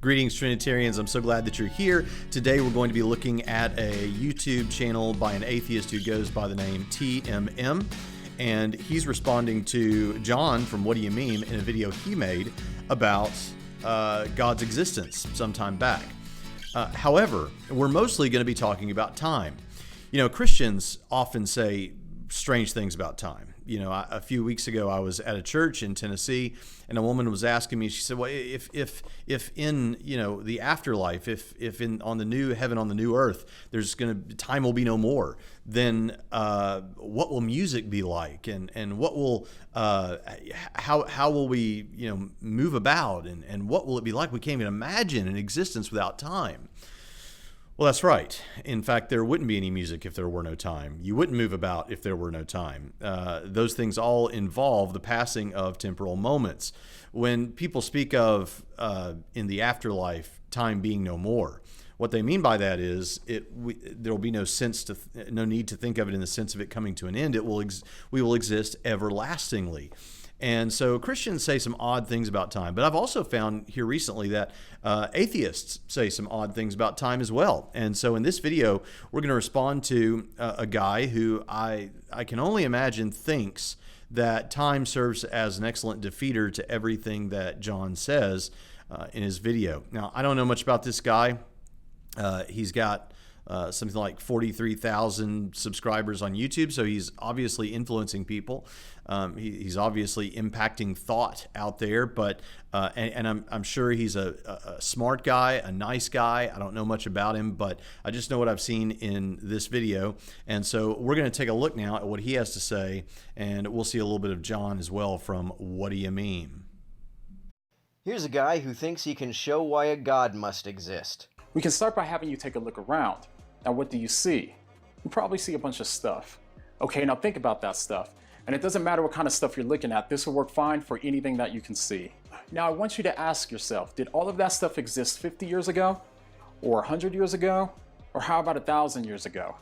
Greetings, Trinitarians. I'm so glad that you're here. Today we're going to be looking at a YouTube channel by an atheist who goes by the name TMM. And he's responding to John from Whaddoyoumeme in a video he made about God's existence sometime back. However, we're mostly going to be talking about time. You know, Christians often say strange things about time. You know, a few weeks ago, I was at a church in Tennessee, and a woman was asking me. She said, "Well, if in the afterlife, if in on the new heaven, on the new earth, time will be no more, then what will music be like, and what will how will we move about, and what will it be like? We can't even imagine an existence without time." Well, that's right. In fact, there wouldn't be any music if there were no time. You wouldn't move about if there were no time. Those things all involve the passing of temporal moments. When people speak of in the afterlife, time being no more, what they mean by that is there will be no need to think of it in the sense of it coming to an end. We will exist everlastingly. And so Christians say some odd things about time, but I've also found here recently that atheists say some odd things about time as well. And so in this video, we're going to respond to a guy who I can only imagine thinks that time serves as an excellent defeater to everything that John says in his video. Now, I don't know much about this guy. He's got something like 43,000 subscribers on YouTube, so he's obviously influencing people. He's obviously impacting thought out there, but and I'm sure he's a smart guy, a nice guy. I don't know much about him, but I just know what I've seen in this video. And so we're going to take a look now at what he has to say, and we'll see a little bit of John as well from Whaddoyoumeme. Here's a guy who thinks he can show why a God must exist. We can start by having you take a look around. Now, what do you see? You probably see a bunch of stuff. Okay, now think about that stuff. And it doesn't matter what kind of stuff you're looking at, this will work fine for anything that you can see. Now, I want you to ask yourself, did all of that stuff exist 50 years ago? Or 100 years ago? Or how about 1,000 years ago?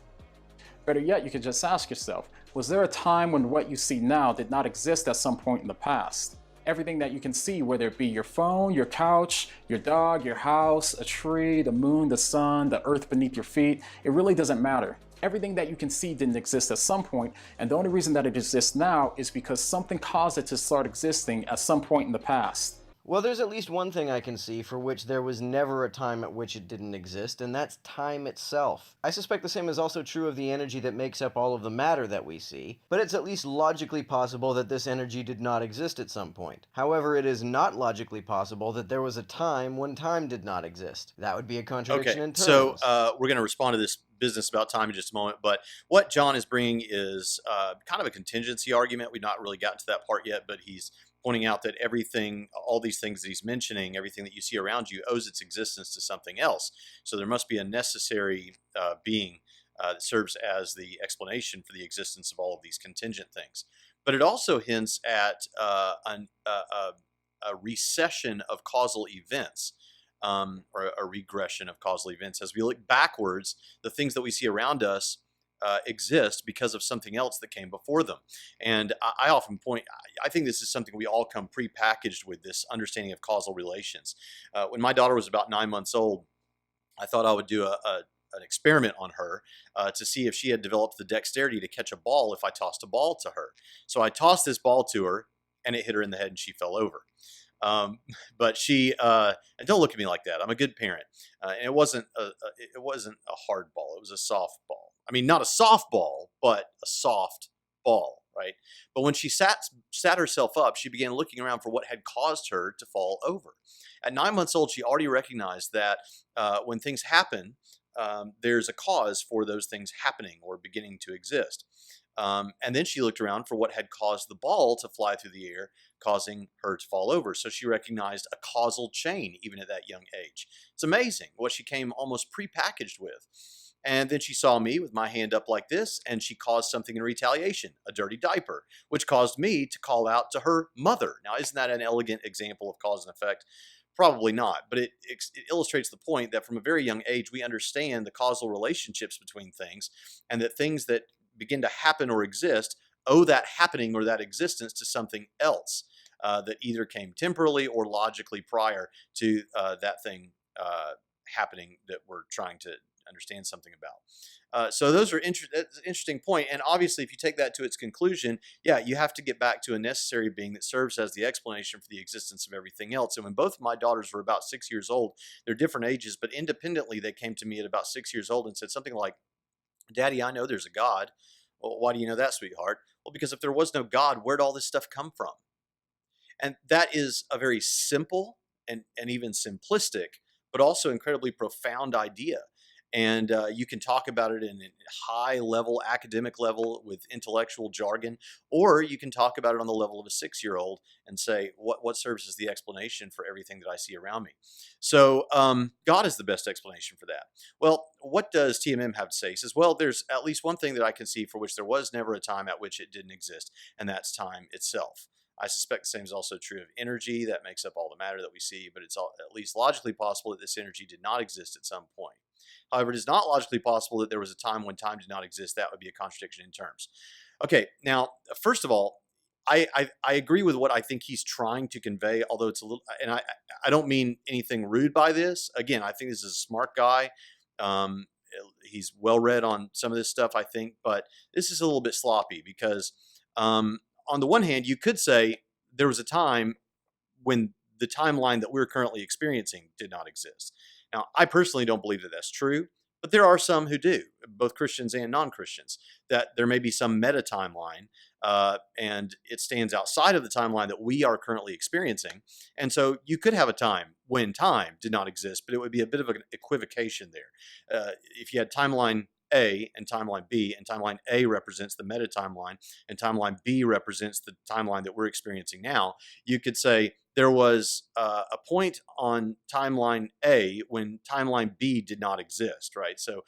Better yet, you could just ask yourself, was there a time when what you see now did not exist at some point in the past? Everything that you can see, whether it be your phone, your couch, your dog, your house, a tree, the moon, the sun, the earth beneath your feet, it really doesn't matter. Everything that you can see didn't exist at some point, and the only reason that it exists now is because something caused it to start existing at some point in the past. Well, there's at least one thing I can see for which there was never a time at which it didn't exist, and that's time itself. I suspect the same is also true of the energy that makes up all of the matter that we see, but it's at least logically possible that this energy did not exist at some point. However, it is not logically possible that there was a time when time did not exist. That would be a contradiction in terms. So we're going to respond to this business about time in just a moment, but what John is bringing is kind of a contingency argument. We've not really gotten to that part yet, but he's pointing out that everything, all these things that he's mentioning, everything that you see around you owes its existence to something else. So there must be a necessary being that serves as the explanation for the existence of all of these contingent things. But it also hints at a recession of causal events. Or a regression of causal events. As we look backwards, the things that we see around us exist because of something else that came before them. And I often point, I think this is something we all come pre-packaged with, this understanding of causal relations. When my daughter was about 9 months old, I thought I would do an experiment on her to see if she had developed the dexterity to catch a ball if I tossed a ball to her. So I tossed this ball to her, and it hit her in the head, and she fell over. But she, and don't look at me like that. I'm a good parent. And it wasn't a hard ball. It was a soft ball. I mean, not a softball, but a soft ball, right? But when she sat herself up, she began looking around for what had caused her to fall over. At 9 months old, she already recognized that when things happen, there's a cause for those things happening or beginning to exist. And then she looked around for what had caused the ball to fly through the air, causing her to fall over. So she recognized a causal chain even at that young age. It's amazing what she came almost prepackaged with. And then she saw me with my hand up like this, and she caused something in retaliation, a dirty diaper, which caused me to call out to her mother. Now, isn't that an elegant example of cause and effect? Probably not, but it illustrates the point that from a very young age, we understand the causal relationships between things, and that things that begin to happen or exist owe that happening or that existence to something else. that either came temporally or logically prior to that thing happening that we're trying to understand something about. So those are that's an interesting point. And obviously, if you take that to its conclusion, yeah, you have to get back to a necessary being that serves as the explanation for the existence of everything else. And when both of my daughters were about 6 years old, they're different ages, but independently, they came to me at about 6 years old and said something like, "Daddy, I know there's a God." "Well, why do you know that, sweetheart?" "Well, because if there was no God, where'd all this stuff come from?" And that is a very simple and even simplistic, but also incredibly profound idea. And you can talk about it in a high level, academic level with intellectual jargon, or you can talk about it on the level of a 6-year-old and say, what serves as the explanation for everything that I see around me? So God is the best explanation for that. Well, what does TMM have to say? He says, well, there's at least one thing that I can see for which there was never a time at which it didn't exist, and that's time itself. I suspect the same is also true of energy that makes up all the matter that we see, but it's at least logically possible that this energy did not exist at some point. However, it is not logically possible that there was a time when time did not exist. That would be a contradiction in terms. Okay, now, first of all, I agree with what I think he's trying to convey, although it's a little, and I don't mean anything rude by this. Again, I think this is a smart guy. He's well read on some of this stuff, I think, but this is a little bit sloppy because on the one hand, you could say there was a time when the timeline that we're currently experiencing did not exist. Now, I personally don't believe that that's true, but there are some who do, both Christians and non-Christians, that there may be some meta timeline, and it stands outside of the timeline that we are currently experiencing. And so you could have a time when time did not exist, but it would be a bit of an equivocation there. If you had timeline A and timeline B, and timeline A represents the meta timeline, and timeline B represents the timeline that we're experiencing now, you could say there was a point on timeline A when timeline B did not exist, right? So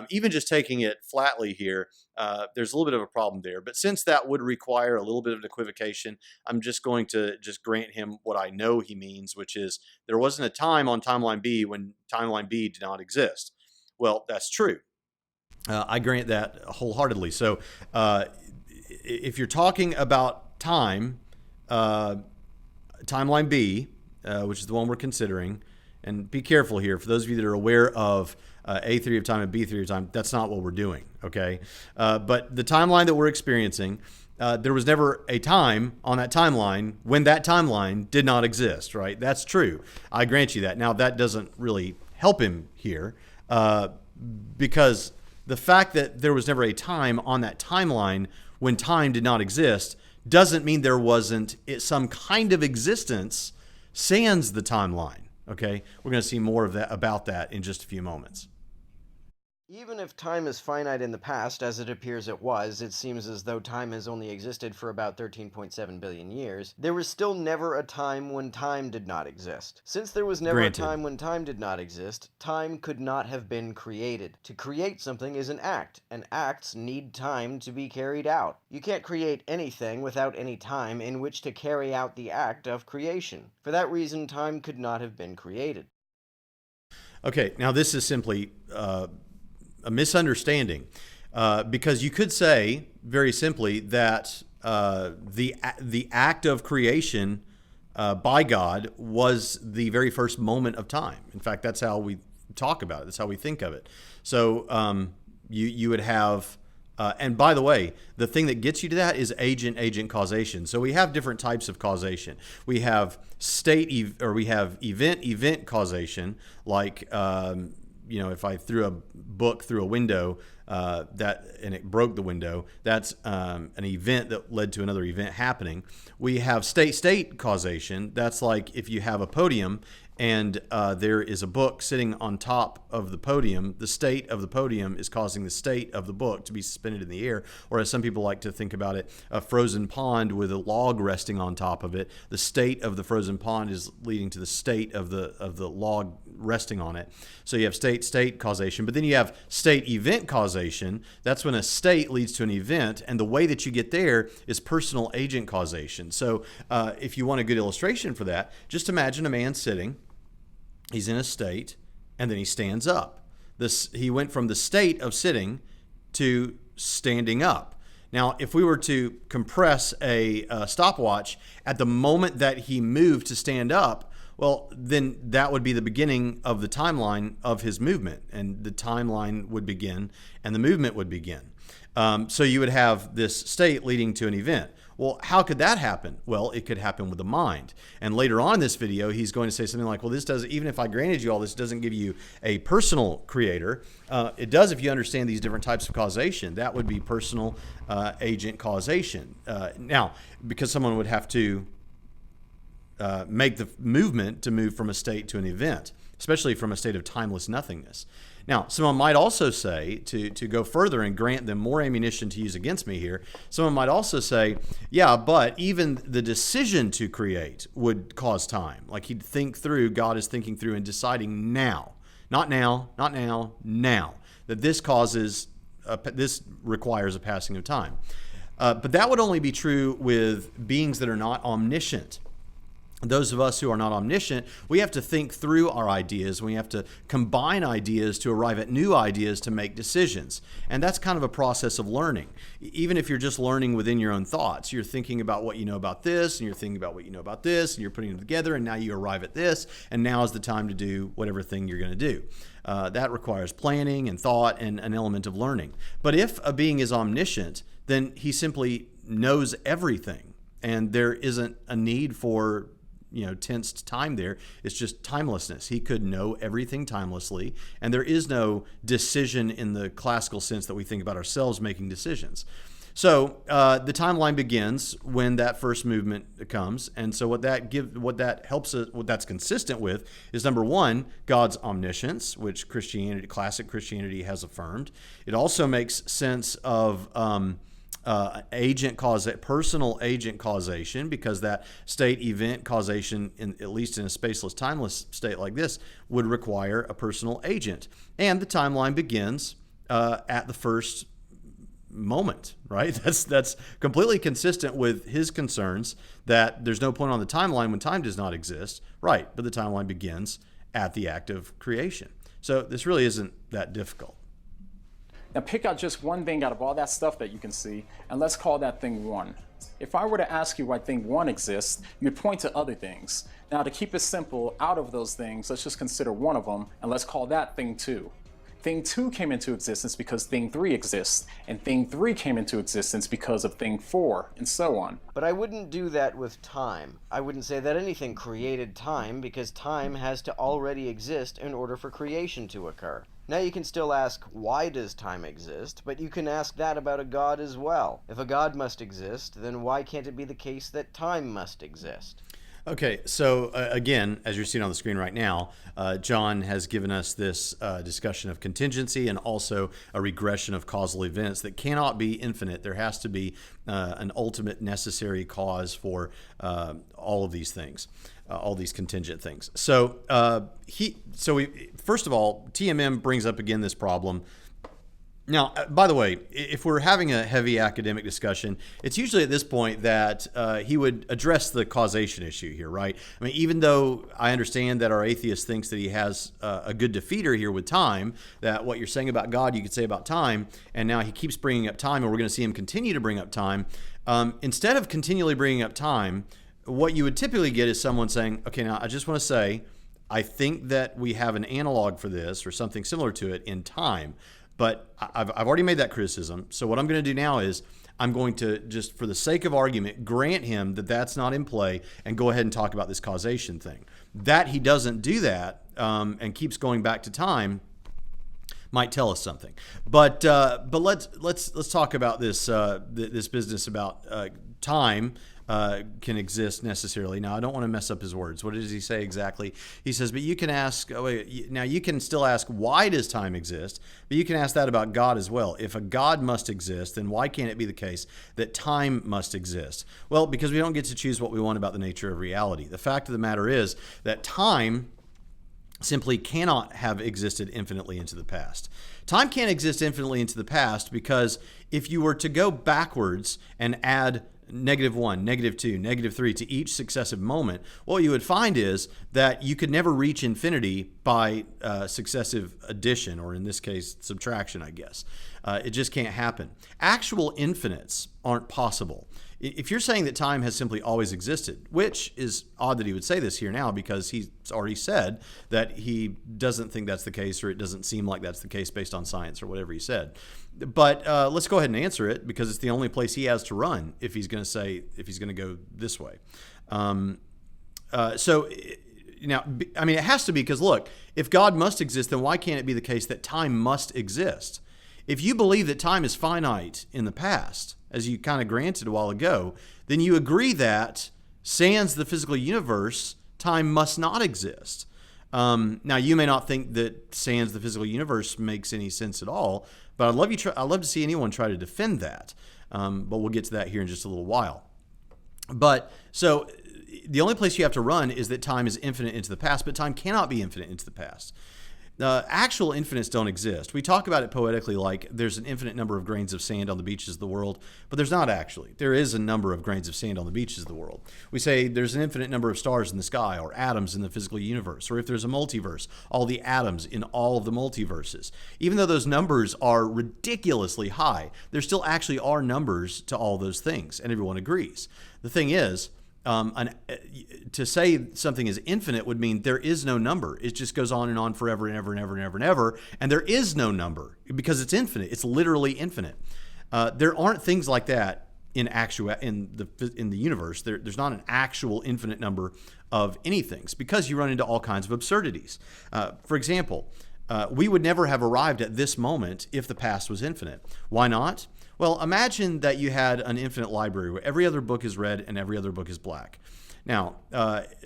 even just taking it flatly here, there's a little bit of a problem there. But since that would require a little bit of an equivocation, I'm just going to just grant him what I know he means, which is there wasn't a time on timeline B when timeline B did not exist. Well, that's true. I grant that wholeheartedly. So if you're talking about time, timeline B, which is the one we're considering, and be careful here, for those of you that are aware of A theory of time and B theory of time, that's not what we're doing, okay? But the timeline that we're experiencing, there was never a time on that timeline when that timeline did not exist, right? That's true. I grant you that. Now, that doesn't really help him here because the fact that there was never a time on that timeline when time did not exist doesn't mean there wasn't some kind of existence sans the timeline. Okay, we're going to see more of that about that in just a few moments. Even if time is finite in the past, as it appears it was, it seems as though time has only existed for about 13.7 billion years, there was still never a time when time did not exist. Since there was never Granted. a time when time did not exist, time could not have been created. To create something is an act, and acts need time to be carried out. You can't create anything without any time in which to carry out the act of creation. For that reason, time could not have been created. Okay, now this is simply a misunderstanding because you could say very simply that the act of creation by God was the very first moment of time. In fact, that's how we talk about it. That's how we think of it. So you would have, and by the way, the thing that gets you to that is agent causation. So we have different types of causation. We have event causation, like if I threw a book through a window and it broke the window, that's an event that led to another event happening. We have state causation. That's like if you have a podium and there is a book sitting on top of the podium, the state of the podium is causing the state of the book to be suspended in the air. Or as some people like to think about it, a frozen pond with a log resting on top of it. The state of the frozen pond is leading to the state of the log resting on it. So you have state causation, but then you have state event causation. That's when a state leads to an event, and the way that you get there is personal agent causation. So if you want a good illustration for that, just imagine a man sitting. He's in a state, and then he stands up. He went from the state of sitting to standing up. Now, if we were to compress a stopwatch at the moment that he moved to stand up, well, then that would be the beginning of the timeline of his movement, and the timeline would begin and the movement would begin. So you would have this state leading to an event. Well, how could that happen? Well, it could happen with the mind. And later on in this video, he's going to say something like, well, this doesn't, even if I granted you all this, doesn't give you a personal creator. It does if you understand these different types of causation. That would be personal agent causation. Now, because someone would have to make the movement to move from a state to an event, especially from a state of timeless nothingness. Now, someone might also say, to go further and grant them more ammunition to use against me here, someone might also say, yeah, but even the decision to create would cause time. Like he'd think through, God is thinking through and deciding now, not now, not now, now, that this this requires a passing of time. But that would only be true with beings that are not omniscient. Those of us who are not omniscient, we have to think through our ideas. We have to combine ideas to arrive at new ideas to make decisions. And that's kind of a process of learning. Even if you're just learning within your own thoughts, you're thinking about what you know about this, and you're thinking about what you know about this, and you're putting them together, and now you arrive at this, and now is the time to do whatever thing you're going to do. That requires planning and thought and an element of learning. But if a being is omniscient, then he simply knows everything, and there isn't a need for tensed time there. It's just timelessness. He could know everything timelessly, and there is no decision in the classical sense that we think about ourselves making decisions. So the timeline begins when that first movement comes, and so what that helps us, what that's consistent with, is number one, God's omniscience, which classic Christianity has affirmed. It also makes sense of personal agent causation, because that state event causation, at least in a spaceless, timeless state like this, would require a personal agent. And the timeline begins at the first moment, right? That's completely consistent with his concerns that there's no point on the timeline when time does not exist, right? But the timeline begins at the act of creation. So this really isn't that difficult. Now pick out just one thing out of all that stuff that you can see, and let's call that thing 1. If I were to ask you why thing 1 exists, you'd point to other things. Now to keep it simple, out of those things, let's just consider one of them, and let's call that thing 2. Thing 2 came into existence because thing 3 exists, and thing 3 came into existence because of thing 4, and so on. But I wouldn't do that with time. I wouldn't say that anything created time, because time has to already exist in order for creation to occur. Now you can still ask, why does time exist? But you can ask that about a God as well. If a God must exist, then why can't it be the case that time must exist? Okay, so again, as you're seeing on the screen right now, John has given us this discussion of contingency and also a regression of causal events that cannot be infinite. There has to be an ultimate necessary cause for all of these things, all these contingent things. So first of all, TMM brings up again this problem. Now, by the way, if we're having a heavy academic discussion, it's usually at this point that he would address the causation issue here, right? I mean, even though I understand that our atheist thinks that he has a good defeater here with time, that what you're saying about God, you could say about time, and now he keeps bringing up time, and we're going to see him continue to bring up time. Instead of continually bringing up time, what you would typically get is someone saying, okay, now I just want to say, I think that we have an analog for this or something similar to it in time. But I've already made that criticism. So what I'm going to do now is I'm going to, just for the sake of argument, grant him that that's not in play and go ahead and talk about this causation thing. That he doesn't do that and keeps going back to time might tell us something. But let's talk about this this business about time. Can exist necessarily. Now, I don't want to mess up his words. What does he say exactly? He says, but you can ask, now you can still ask, why does time exist? But you can ask that about God as well. If a God must exist, then why can't it be the case that time must exist? Well, because we don't get to choose what we want about the nature of reality. The fact of the matter is that time simply cannot have existed infinitely into the past. Time can't exist infinitely into the past because if you were to go backwards and add -1, -2, -3 to each successive moment, what you would find is that you could never reach infinity by successive addition, or in this case, subtraction, I guess. It just can't happen. Actual infinites aren't possible. If you're saying that time has simply always existed, which is odd that he would say this here now because he's already said that he doesn't think that's the case, or it doesn't seem like that's the case based on science or whatever he said. But let's go ahead and answer it, because it's the only place he has to run if he's going to go this way. So now, I mean, it has to be, because look, if God must exist, then why can't it be the case that time must exist? If you believe that time is finite in the past, as you kind of granted a while ago, then you agree that, sans the physical universe, time must not exist. Now, you may not think that sans the physical universe makes any sense at all, but I'd love to see anyone try to defend that. But we'll get to that here in just a little while. But so the only place you have to run is that time is infinite into the past, but time cannot be infinite into the past. Actual infinites don't exist. We talk about it poetically like there's an infinite number of grains of sand on the beaches of the world, but there's not actually. There is a number of grains of sand on the beaches of the world. We say there's an infinite number of stars in the sky, or atoms in the physical universe, or if there's a multiverse, all the atoms in all of the multiverses. Even though those numbers are ridiculously high, there still actually are numbers to all those things, and everyone agrees. The thing is, to say something is infinite would mean there is no number. It just goes on and on forever and ever and ever and ever and ever, and there is no number because it's infinite. It's literally infinite. There aren't things like that in the universe. There's not an actual infinite number of anything, because you run into all kinds of absurdities. For example, we would never have arrived at this moment if the past was infinite. Why not? Well, imagine that you had an infinite library where every other book is red and every other book is black. Now,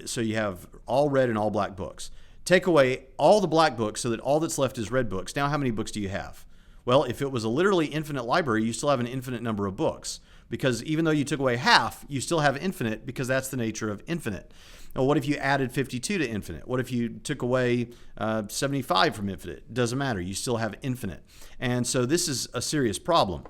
so you have all red and all black books. Take away all the black books so that all that's left is red books. Now, how many books do you have? Well, if it was a literally infinite library, you still have an infinite number of books, because even though you took away half, you still have infinite, because that's the nature of infinite. Now, what if you added 52 to infinite? What if you took away 75 from infinite? Doesn't matter. You still have infinite. And so this is a serious problem.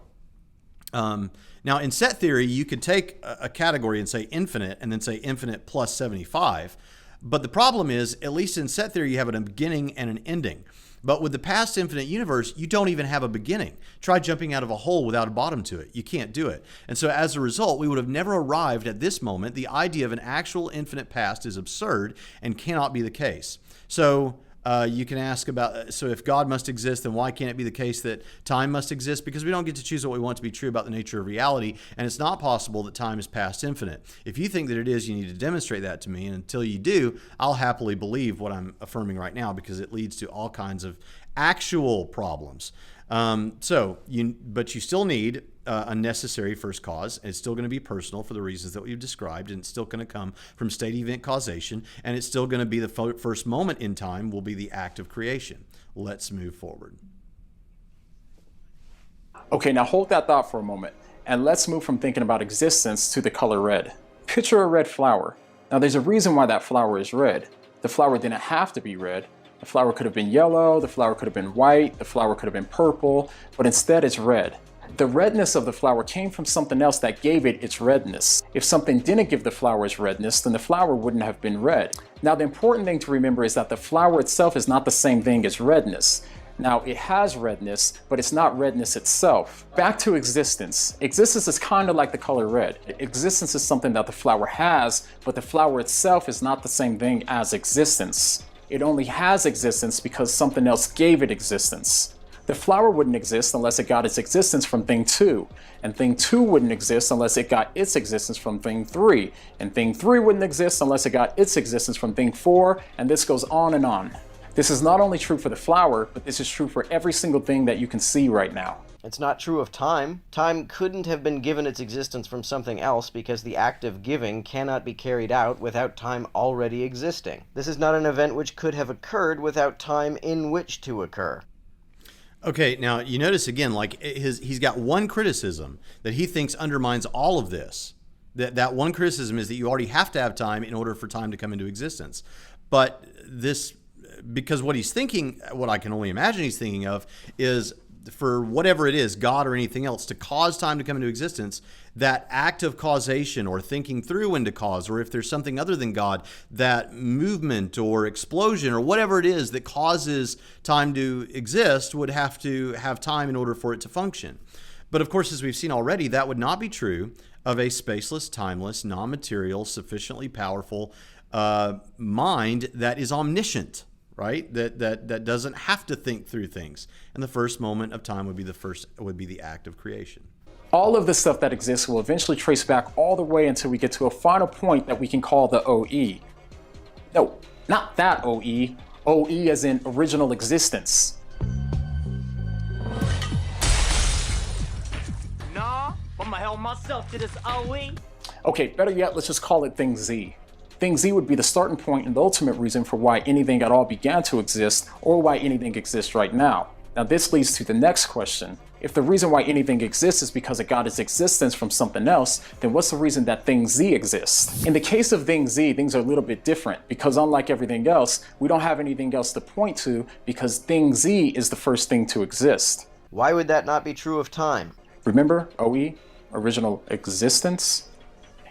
Now, in set theory, you could take a category and say infinite, and then say infinite plus 75. But the problem is, at least in set theory, you have a beginning and an ending. But with the past infinite universe, you don't even have a beginning. Try jumping out of a hole without a bottom to it. You can't do it. And so as a result, we would have never arrived at this moment. The idea of an actual infinite past is absurd and cannot be the case. So you can ask about, so if God must exist, then why can't it be the case that time must exist? Because we don't get to choose what we want to be true about the nature of reality, and it's not possible that time is past infinite. If you think that it is, you need to demonstrate that to me, and until you do, I'll happily believe what I'm affirming right now, because it leads to all kinds of actual problems. But you still need a necessary first cause. It's still going to be personal for the reasons that we've described, and it's still going to come from state event causation, and it's still going to be the first moment in time will be the act of creation. Let's move forward. Okay, now hold that thought for a moment, and let's move from thinking about existence to the color red. Picture a red flower. Now, there's a reason why that flower is red. The flower didn't have to be red. The flower could have been yellow, the flower could have been white, the flower could have been purple, but instead it's red. The redness of the flower came from something else that gave it its redness. If something didn't give the flower its redness, then the flower wouldn't have been red. Now, the important thing to remember is that the flower itself is not the same thing as redness. Now, it has redness, but it's not redness itself. Back to existence. Existence is kind of like the color red. Existence is something that the flower has, but the flower itself is not the same thing as existence. It only has existence because something else gave it existence. The flower wouldn't exist unless it got its existence from thing 2, and thing 2 wouldn't exist unless it got its existence from thing 3, and thing 3 wouldn't exist unless it got its existence from thing 4, and this goes on and on. This is not only true for the flower, but this is true for every single thing that you can see right now. It's not true of time. Time couldn't have been given its existence from something else because the act of giving cannot be carried out without time already existing. This is not an event which could have occurred without time in which to occur. Okay, now you notice again, like he's got one criticism that he thinks undermines all of this. That one criticism is that you already have to have time in order for time to come into existence. But this, because what he's thinking, what I can only imagine he's thinking of is for whatever it is, God or anything else, to cause time to come into existence, that act of causation or thinking through into cause, or if there's something other than God, that movement or explosion or whatever it is that causes time to exist would have to have time in order for it to function. But of course, as we've seen already, that would not be true of a spaceless, timeless, non-material, sufficiently powerful mind that is omniscient, right? That doesn't have to think through things. And the first moment of time would be the act of creation. All of the stuff that exists will eventually trace back all the way until we get to a final point that we can call the OE. No, not that OE. OE as in original existence. Nah, I'ma help myself to this OE. Okay, better yet, let's just call it thing Z. Thing Z would be the starting point and the ultimate reason for why anything at all began to exist, or why anything exists right now. Now this leads to the next question. If the reason why anything exists is because it got its existence from something else, then what's the reason that thing Z exists? In the case of thing Z, things are a little bit different, because unlike everything else, we don't have anything else to point to, because thing Z is the first thing to exist. Why would that not be true of time? Remember OE, original existence?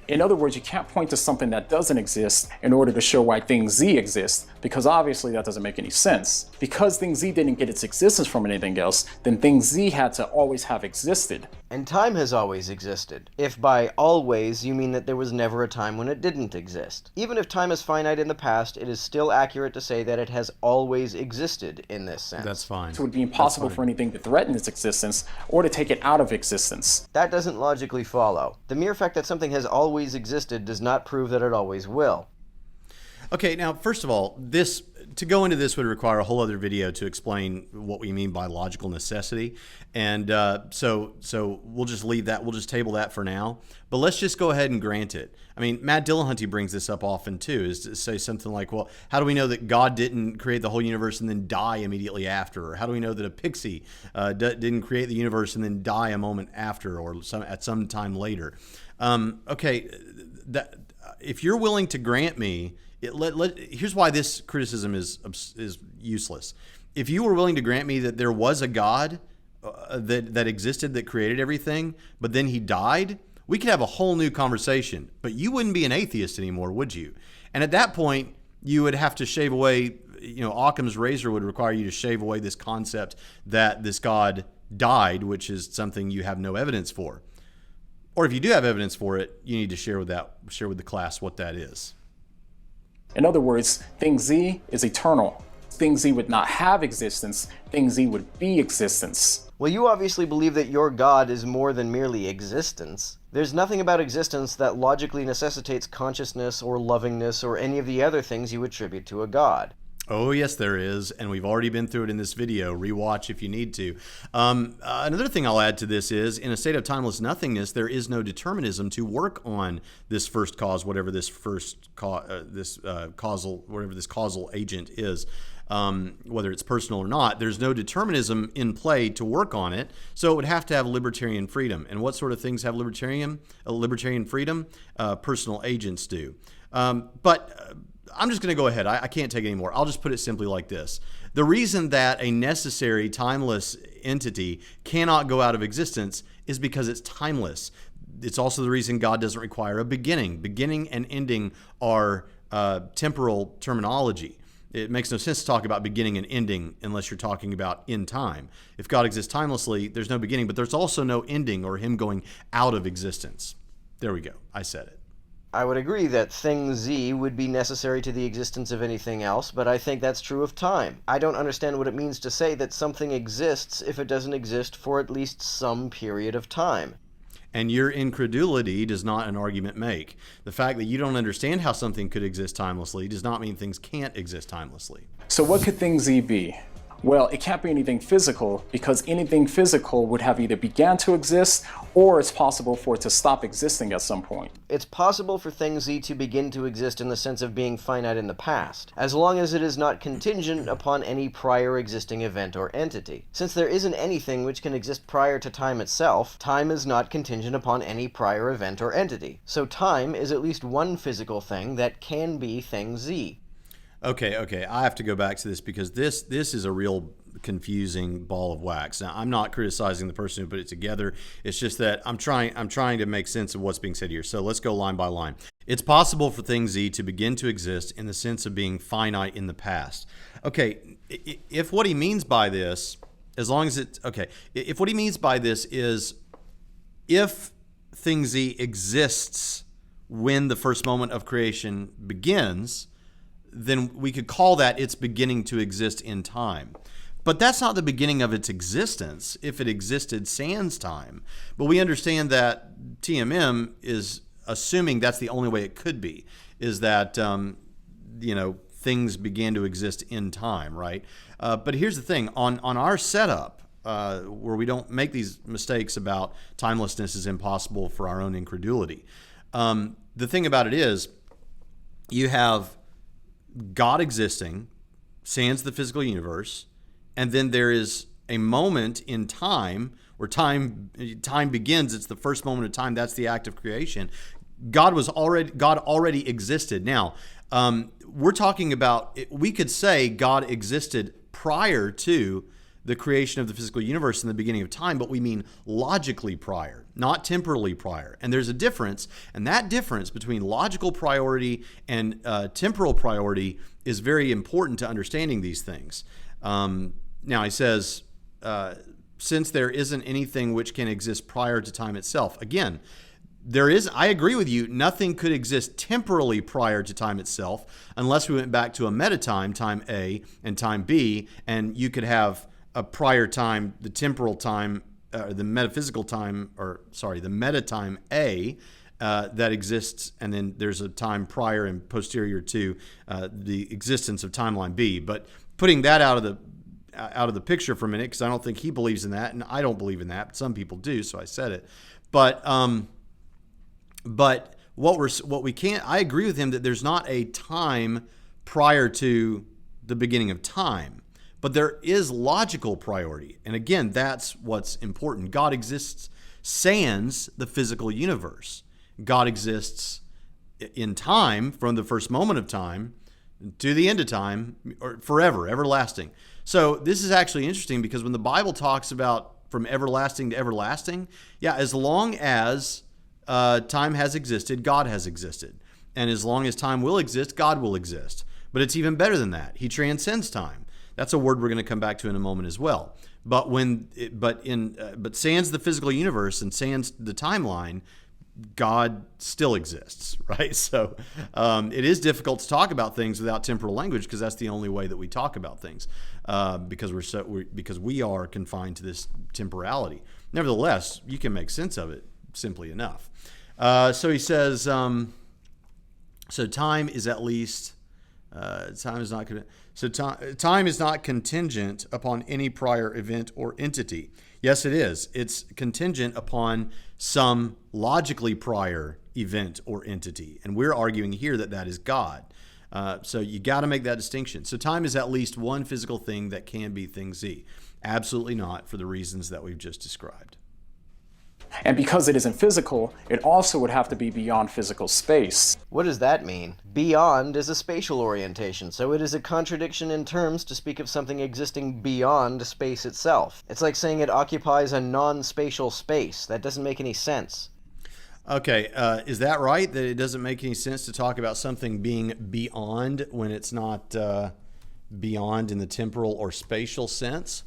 In other words, you can't point to something that doesn't exist in order to show why thing Z exists, because obviously that doesn't make any sense. Because thing Z didn't get its existence from anything else, then thing Z had to always have existed. And time has always existed. If by always you mean that there was never a time when it didn't exist. Even if time is finite in the past, it is still accurate to say that it has always existed in this sense. That's fine. So it would be impossible for anything to threaten its existence or to take it out of existence. That doesn't logically follow. The mere fact that something has always existed does not prove that it always will. Okay, now, first of all, to go into this would require a whole other video to explain what we mean by logical necessity. And so we'll just leave that. We'll just table that for now. But let's just go ahead and grant it. I mean, Matt Dillahunty brings this up often, too, is to say something like, well, how do we know that God didn't create the whole universe and then die immediately after? Or how do we know that a pixie didn't create the universe and then die a moment after or at some time later? Okay, if you're willing to grant me, here's why this criticism is useless. If you were willing to grant me that there was a God that existed, that created everything, but then he died, we could have a whole new conversation. But you wouldn't be an atheist anymore, would you? And at that point, you would have to shave away, Occam's razor would require you to shave away this concept that this God died, which is something you have no evidence for. Or if you do have evidence for it, you need to share with the class what that is. In other words, thing Z is eternal. Thing Z would not have existence, thing Z would be existence. Well, you obviously believe that your God is more than merely existence. There's nothing about existence that logically necessitates consciousness or lovingness or any of the other things you attribute to a God. Oh, yes, there is, and we've already been through it in this video. Rewatch if you need to. Another thing I'll add to this is, in a state of timeless nothingness, there is no determinism to work on this first cause, whatever this causal agent is, whether it's personal or not. There's no determinism in play to work on it, so it would have to have libertarian freedom. And what sort of things have libertarian freedom? Personal agents do. But I'm just going to go ahead. I can't take it anymore. I'll just put it simply like this. The reason that a necessary timeless entity cannot go out of existence is because it's timeless. It's also the reason God doesn't require a beginning. Beginning and ending are temporal terminology. It makes no sense to talk about beginning and ending unless you're talking about in time. If God exists timelessly, there's no beginning, but there's also no ending or him going out of existence. There we go. I said it. I would agree that thing Z would be necessary to the existence of anything else, but I think that's true of time. I don't understand what it means to say that something exists if it doesn't exist for at least some period of time. And your incredulity does not an argument make. The fact that you don't understand how something could exist timelessly does not mean things can't exist timelessly. So what could thing Z be? Well, it can't be anything physical, because anything physical would have either began to exist or it's possible for it to stop existing at some point. It's possible for thing Z to begin to exist in the sense of being finite in the past, as long as it is not contingent upon any prior existing event or entity. Since there isn't anything which can exist prior to time itself, time is not contingent upon any prior event or entity. So time is at least one physical thing that can be thing Z. Okay, I have to go back to this because this is a real confusing ball of wax. Now, I'm not criticizing the person who put it together. It's just that I'm trying to make sense of what's being said here. So let's go line by line. It's possible for thing Z to begin to exist in the sense of being finite in the past. Okay, if what he means by this, as long as it's, okay, if what he means by this is if thing Z exists when the first moment of creation begins, then we could call that its beginning to exist in time. But that's not the beginning of its existence if it existed sans time. But we understand that TMM is assuming that's the only way it could be, is that, things began to exist in time, right? But here's the thing. On our setup, where we don't make these mistakes about timelessness is impossible for our own incredulity, the thing about it is you have God existing, sans the physical universe, and then there is a moment in time where time begins. It's the first moment of time. That's the act of creation. God already existed. Now, we're talking about, we could say God existed prior to the creation of the physical universe in the beginning of time, but we mean logically prior, not temporally prior. And there's a difference, and that difference between logical priority and temporal priority is very important to understanding these things. Now he says, since there isn't anything which can exist prior to time itself. Again, I agree with you, nothing could exist temporally prior to time itself unless we went back to a metatime, time A, and time B, and you could have a prior time, the temporal time, the metaphysical time, the metatime A that exists, and then there's a time prior and posterior to the existence of timeline B. But putting that out of the picture for a minute, because I don't think he believes in that, and I don't believe in that, but some people do, so I said it. But what we can't, I agree with him that there's not a time prior to the beginning of time, but there is logical priority. And again, that's what's important. God exists sans the physical universe. God exists in time from the first moment of time to the end of time, or forever, everlasting. So this is actually interesting because when the Bible talks about from everlasting to everlasting, yeah, as long as time has existed, God has existed. And as long as time will exist, God will exist. But it's even better than that. He transcends time. That's a word we're going to come back to in a moment as well. But sans the physical universe and sans the timeline, God still exists, right? So it is difficult to talk about things without temporal language because that's the only way that we talk about things because we are confined to this temporality. Nevertheless, you can make sense of it simply enough. So he says, so time is at least time is not contingent upon any prior event or entity. Yes, it is. It's contingent upon some logically prior event or entity. And we're arguing here that is God. So you got to make that distinction. So time is at least one physical thing that can be thing Z. Absolutely not, for the reasons that we've just described. And because it isn't physical, it also would have to be beyond physical space. What does that mean? Beyond is a spatial orientation, so it is a contradiction in terms to speak of something existing beyond space itself. It's like saying it occupies a non-spatial space. That doesn't make any sense. Okay, is that right, that it doesn't make any sense to talk about something being beyond when it's not beyond in the temporal or spatial sense?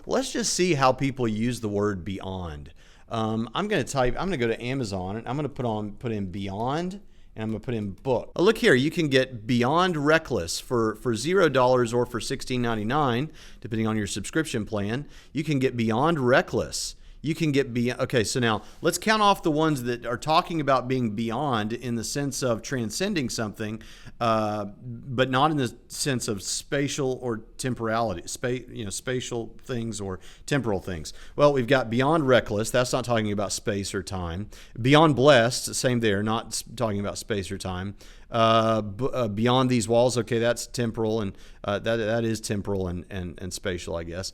Let's just see how people use the word beyond. I'm going to go to Amazon and I'm going to put in beyond, and I'm going to put in book. Look here, you can get Beyond Reckless for $0 or for $16.99, depending on your subscription plan. You can get Beyond Reckless. You can get beyond. Okay, so now let's count off the ones that are talking about being beyond in the sense of transcending something, but not in the sense of spatial or temporality, spatial things or temporal things. Well, we've got Beyond Reckless. That's not talking about space or time. Beyond Blessed, same there, not talking about space or time. Beyond these walls, okay, that's temporal, and that is temporal and spatial, I guess.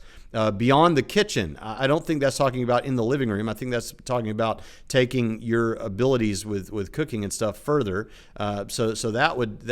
Beyond the kitchen, I don't think that's talking about in the living room. I think that's talking about taking your abilities with cooking and stuff further. So that would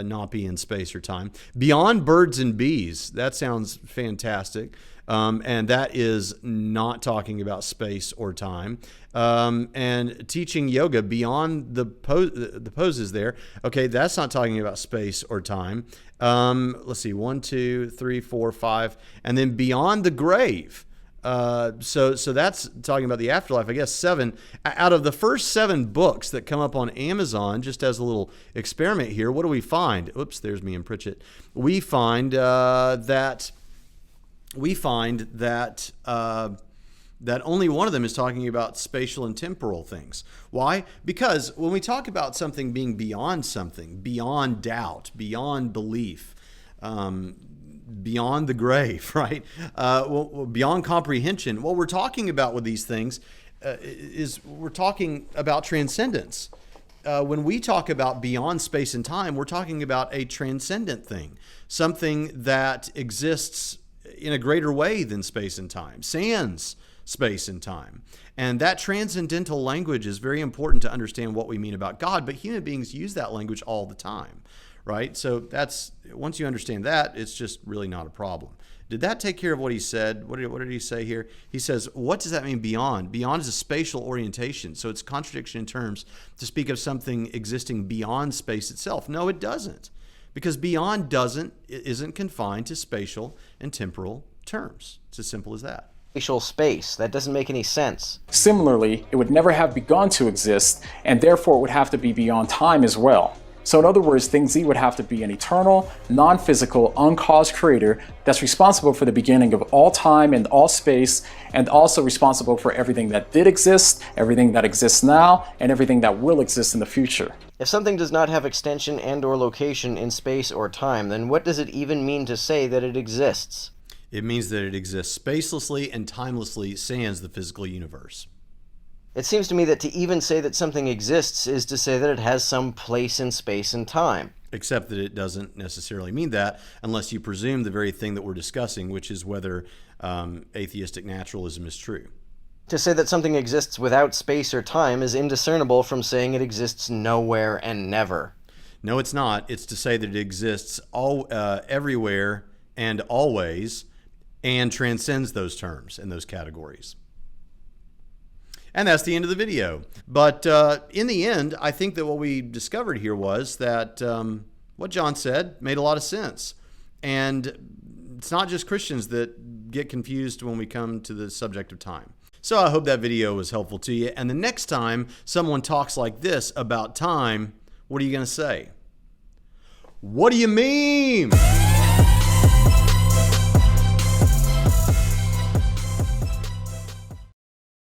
not be in space or time. Beyond birds and bees, that sounds fantastic. And that is not talking about space or time. And teaching yoga beyond the poses there. Okay, that's not talking about space or time. Let's see, 1, 2, 3, 4, 5, and then beyond the grave. So that's talking about the afterlife. I guess 7 out of the first 7 books that come up on Amazon. Just as a little experiment here, what do we find? Oops, there's me and Pritchett. We find that that only one of them is talking about spatial and temporal things. Why? Because when we talk about something being beyond something, beyond doubt, beyond belief, beyond the grave, right? Beyond comprehension, what we're talking about with these things is we're talking about transcendence. When we talk about beyond space and time, we're talking about a transcendent thing, something that exists in a greater way than space and time, sans space and time. And that transcendental language is very important to understand what we mean about God, but human beings use that language all the time, right? So that's, once you understand that, it's just really not a problem. Did that take care of what he said? What did he say here? He says, what does that mean beyond? Beyond is a spatial orientation. So it's contradiction in terms to speak of something existing beyond space itself. No, it doesn't. Because beyond isn't confined to spatial and temporal terms. It's as simple as that. Spatial space. That doesn't make any sense. Similarly, it would never have begun to exist, and therefore it would have to be beyond time as well. So in other words, thing Z would have to be an eternal, non-physical, uncaused creator that's responsible for the beginning of all time and all space, and also responsible for everything that did exist, everything that exists now, and everything that will exist in the future. If something does not have extension and or location in space or time, then what does it even mean to say that it exists? It means that it exists spacelessly and timelessly sans the physical universe. It seems to me that to even say that something exists is to say that it has some place in space and time. Except that it doesn't necessarily mean that unless you presume the very thing that we're discussing, which is whether atheistic naturalism is true. To say that something exists without space or time is indiscernible from saying it exists nowhere and never. No, it's not. It's to say that it exists everywhere and always and transcends those terms and those categories. And that's the end of the video. But in the end, I think that what we discovered here was that what John said made a lot of sense. And it's not just Christians that get confused when we come to the subject of time. So I hope that video was helpful to you. And the next time someone talks like this about time, what are you going to say? What do you mean?